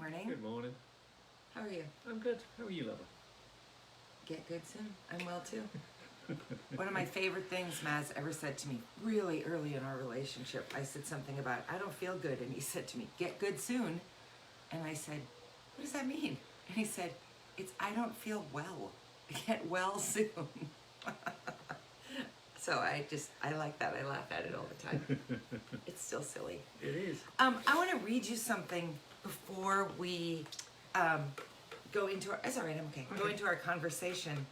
morning. Good morning. How are you? I'm good. How are you, lover? Get good soon. I'm well too. One of my favorite things Maz ever said to me really early in our relationship, I said something about, I don't feel good. And he said to me, get good soon. And I said, what does that mean? And he said, it's I don't feel well. Get well soon. So I like that. I laugh at it all the time. It's still silly. It is. I want to read you something before we go into our, it's all right, I'm okay. Go into our conversation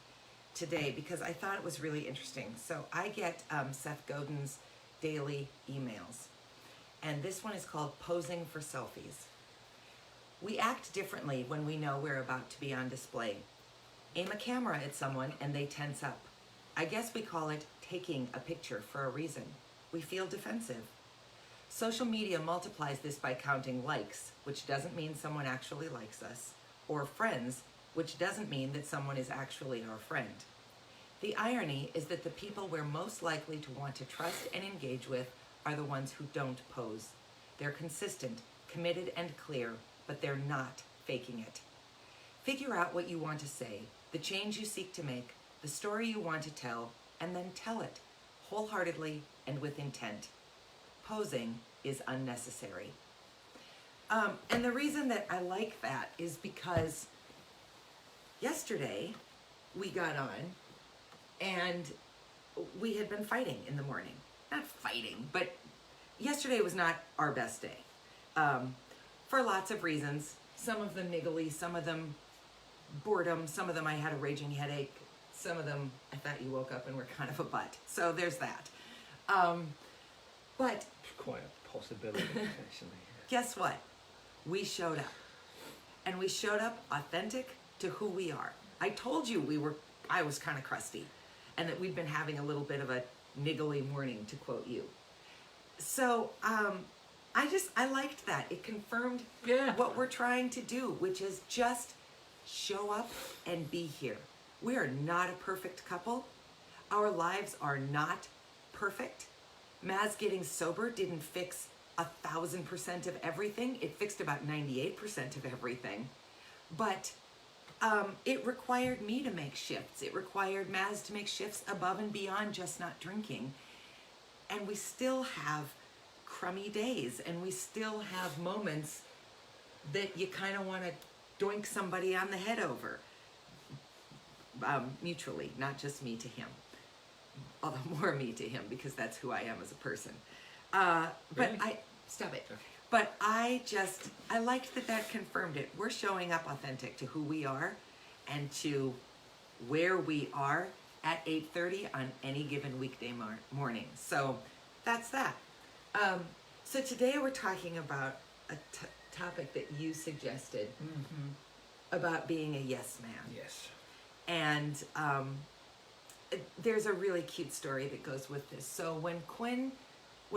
today because I thought it was really interesting. So I get Seth Godin's daily emails, and this one is called Posing for Selfies. We act differently when we know we're about to be on display. Aim a camera at someone and they tense up. I guess we call it taking a picture for a reason. We feel defensive. Social media multiplies this by counting likes, which doesn't mean someone actually likes us, or friends, which doesn't mean that someone is actually our friend. The irony is that the people we're most likely to want to trust and engage with are the ones who don't pose. They're consistent, committed, and clear, but they're not faking it. Figure out what you want to say, the change you seek to make, the story you want to tell, and then tell it, wholeheartedly and with intent. Posing is unnecessary. And the reason that I like that is because yesterday we got on and we had been fighting in the morning. Not fighting, but yesterday was not our best day. For lots of reasons. Some of them niggly, some of them boredom, some of them I had a raging headache, some of them I thought you woke up and were kind of a butt. So there's that. But Quite a possibility, actually. guess what? We showed up. And we showed up authentic to who we are. I told you I was kind of crusty and that we'd been having a little bit of a niggly morning, to quote you. So I liked that. It confirmed what we're trying to do, which is just show up and be here. We are not a perfect couple. Our lives are not perfect. Maz getting sober didn't fix 1,000% of everything. It fixed about 98% of everything. But it required me to make shifts. It required Maz to make shifts above and beyond just not drinking. And we still have crummy days, and we still have moments that you kind of want to doink somebody on the head over. Mutually, not just me to him. Although more me to him, because that's who I am as a person. But Really? Stop it. But I liked that confirmed it. We're showing up authentic to who we are and to where we are at 8:30 on any given weekday morning. So that's that. So today we're talking about a topic that you suggested about being a yes man. Yes. And there's a really cute story that goes with this. So when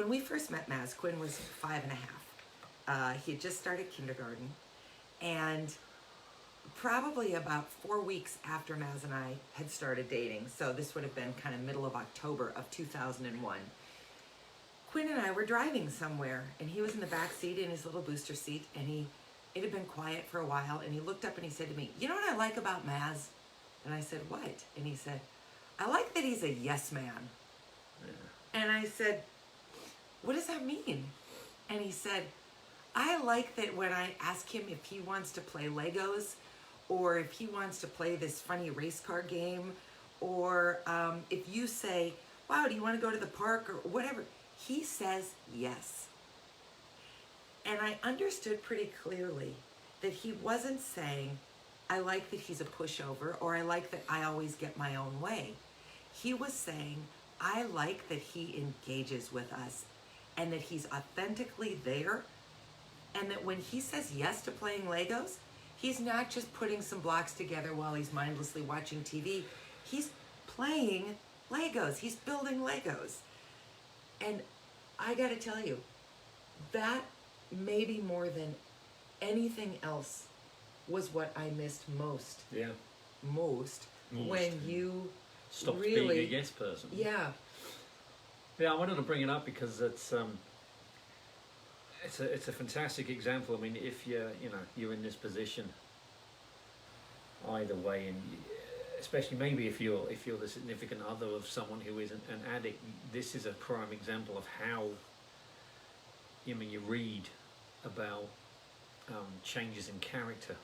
we first met Maz, Quinn was 5.5. He had just started kindergarten, and probably about 4 weeks after Maz and I had started dating, so this would have been kind of middle of October of 2001, Quinn and I were driving somewhere, and he was in the back seat in his little booster seat, and it had been quiet for a while, and he looked up and he said to me, you know what I like about Maz? And I said, what? And he said, I like that he's a yes man. Yeah. And I said, what does that mean? And he said, I like that when I ask him if he wants to play Legos, or if he wants to play this funny race car game, or if you say, wow, do you want to go to the park, or whatever, he says yes. And I understood pretty clearly that he wasn't saying, I like that he's a pushover, or I like that I always get my own way. He was saying, I like that he engages with us and that he's authentically there, and that when he says yes to playing Legos, he's not just putting some blocks together while he's mindlessly watching TV. He's playing Legos. He's building Legos. And I gotta tell you, that maybe more than anything else was what I missed most. Yeah. Most. When you stopped really being a yes person. Yeah. Yeah, I wanted to bring it up because it's it's a fantastic example. I mean, if you're in this position, either way, and especially maybe if you're the significant other of someone who is an addict, this is a prime example of how. You read about changes in character,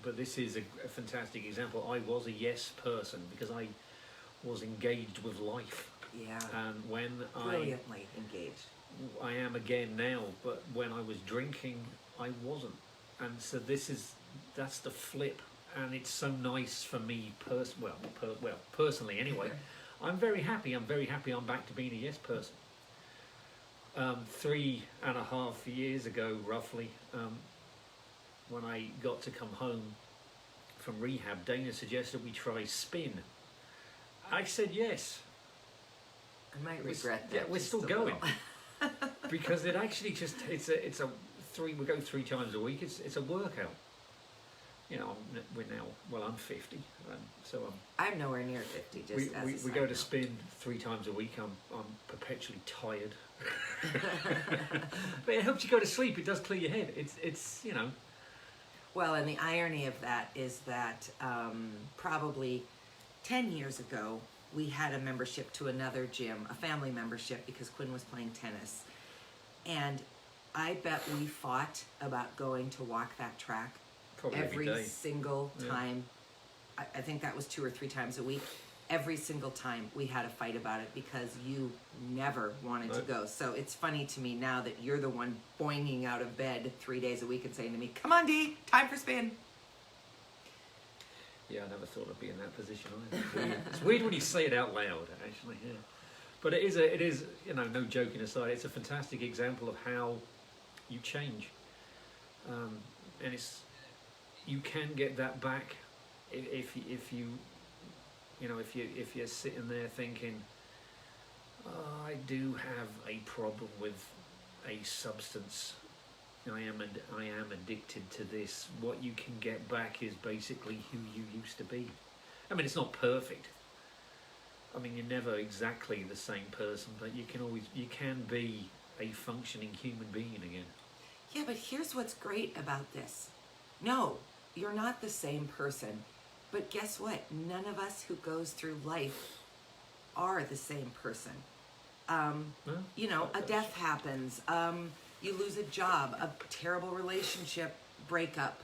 but this is a fantastic example. I was a yes person because I was engaged with life. Yeah. And when Brilliantly engaged. I am again now, but when I was drinking, I wasn't. And so that's the flip, and it's so nice for me personally anyway. I'm very happy I'm back to being a yes person. 3.5 years ago, roughly, when I got to come home from rehab, Dana suggested we try spin. I said yes. I might regret that. Yeah, we're still going because it actually we go 3 times a week. It's a workout. I'm 50, so I'm nowhere near 50. we go to spin 3 times a week. I'm perpetually tired. But it helps you go to sleep. It does clear your head. It's. Well, and the irony of that is that probably 10 years ago, we had a membership to another gym, a family membership, because Quinn was playing tennis. And I bet we fought about going to walk that track Probably every day. single time. I think that was 2 or 3 times a week. Every single time we had a fight about it because you never wanted to go. So it's funny to me now that you're the one boinging out of bed 3 days a week and saying to me, "Come on, Dee, time for spin." Yeah, I never thought I'd be in that position either. It's weird when you say it out loud, actually. Yeah, but it is. No joking aside, it's a fantastic example of how you change, and you can get that back if you're sitting there thinking, oh, I do have a problem with a substance. I am addicted to this. What you can get back is basically who you used to be. I mean, it's not perfect. I mean, you're never exactly the same person, but you can be a functioning human being again. Yeah, but here's what's great about this. No, you're not the same person. But guess what? None of us who goes through life are the same person. A death happens. You lose a job, a terrible relationship breakup.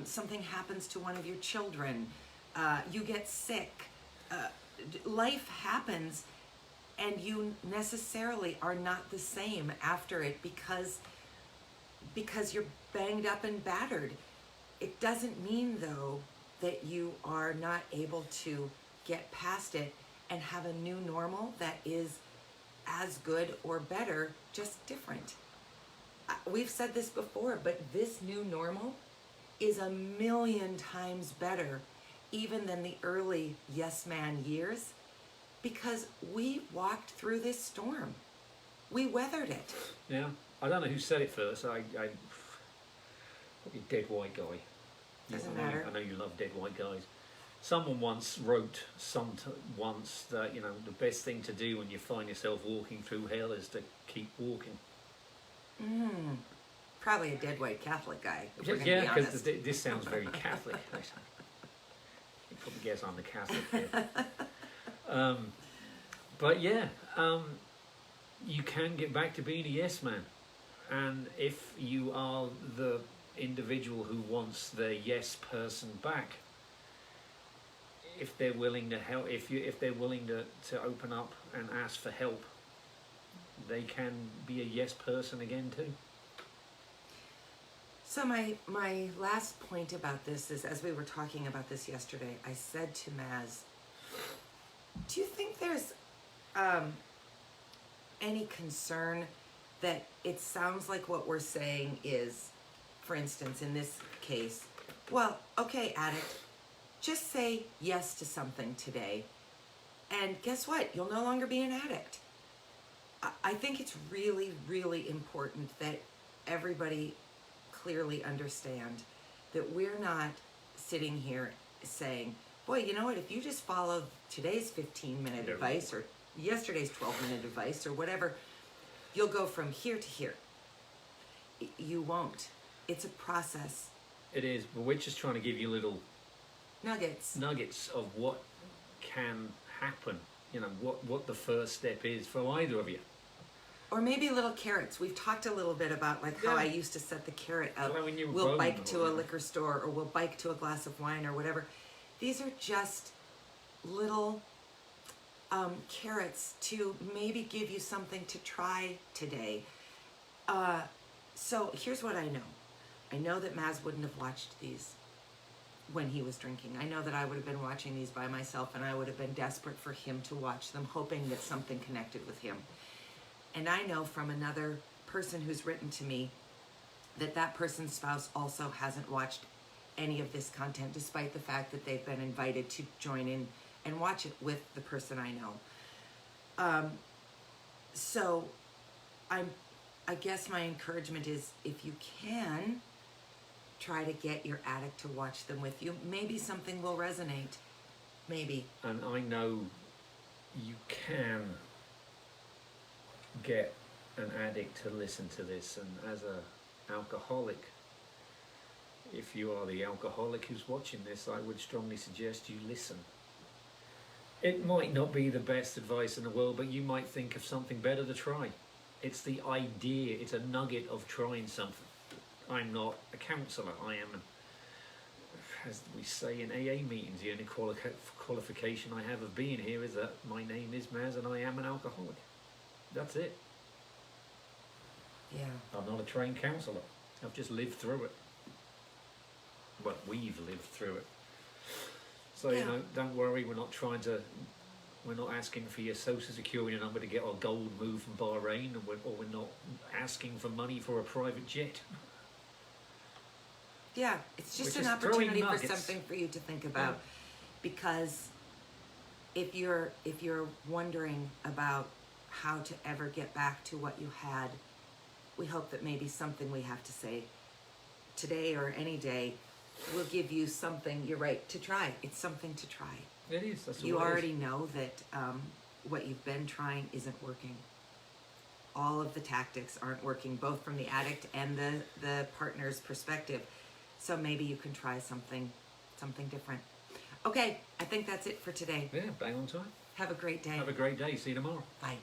Something happens to one of your children. You get sick. Life happens, and you necessarily are not the same after it because you're banged up and battered. It doesn't mean, though, that you are not able to get past it and have a new normal that is as good or better, just different. We've said this before, but this new normal is 1,000,000 times better even than the early yes man years because we walked through this storm. We weathered it. Yeah, I don't know who said it first. I probably dead white guy. Doesn't matter. I know you love dead white guys. Someone once wrote once that the best thing to do when you find yourself walking through hell is to keep walking. Probably a dead white Catholic guy. Yeah, because this sounds very Catholic. You probably guess I'm the Catholic here. But yeah, you can get back to being a yes man, and if you are the individual who wants their yes person back, if they're willing to help, if they're willing to open up and ask for help, they can be a yes person again too. So my last point about this is, as we were talking about this yesterday, I said to Maz, do you think there's any concern that it sounds like what we're saying is, for instance, in this case, well, okay, addict, just say yes to something today, and guess what? You'll no longer be an addict. I think it's really, really important that everybody clearly understand that we're not sitting here saying, boy, you know what, if you just follow today's 15-minute advice or yesterday's 12-minute advice or whatever, you'll go from here to here. you won't. It's a process. It is, but we're just trying to give you little Nuggets. of what can happen. You know, what the first step is for either of you. Or maybe little carrots. We've talked a little bit about like how Yeah. I used to set the carrot up. Like when you were We'll growing bike or to a whatever. liquor store, or we'll bike to a glass of wine, or whatever. These are just little carrots to maybe give you something to try today. So here's what I know. I know that Maz wouldn't have watched these when he was drinking. I know that I would have been watching these by myself, and I would have been desperate for him to watch them, hoping that something connected with him. And I know from another person who's written to me that that person's spouse also hasn't watched any of this content, despite the fact that they've been invited to join in and watch it with the person I know. So I guess my encouragement is, if you can, try to get your addict to watch them with you. Maybe something will resonate. Maybe. And I know you can get an addict to listen to this, and as a alcoholic, if you are the alcoholic who's watching this, I would strongly suggest you listen. It might not be the best advice in the world, but you might think of something better to try. It's the idea, it's a nugget of trying something. I'm not a counsellor, I am, as we say in AA meetings, the only qualification I have of being here is that my name is Maz and I am an alcoholic. That's it. Yeah. I'm not a trained counsellor. I've just lived through it. Well, we've lived through it. So, Yeah. you know, don't worry, we're not asking for your social security number to get our gold move from Bahrain, or we're not asking for money for a private jet. Yeah, it's just We're an just throwing opportunity for nuggets. something for you to think about. Yeah. Because if you're wondering about how to ever get back to what you had, we hope that maybe something we have to say today or any day will give you something, you're right, to try. It's something to try. It is, that's You all it already is. know that what you've been trying isn't working. All of the tactics aren't working, both from the addict and the partner's perspective. So maybe you can try something different. Okay, I think that's it for today. Yeah, bang on time. Have a great day. Have a great day. See you tomorrow. Bye.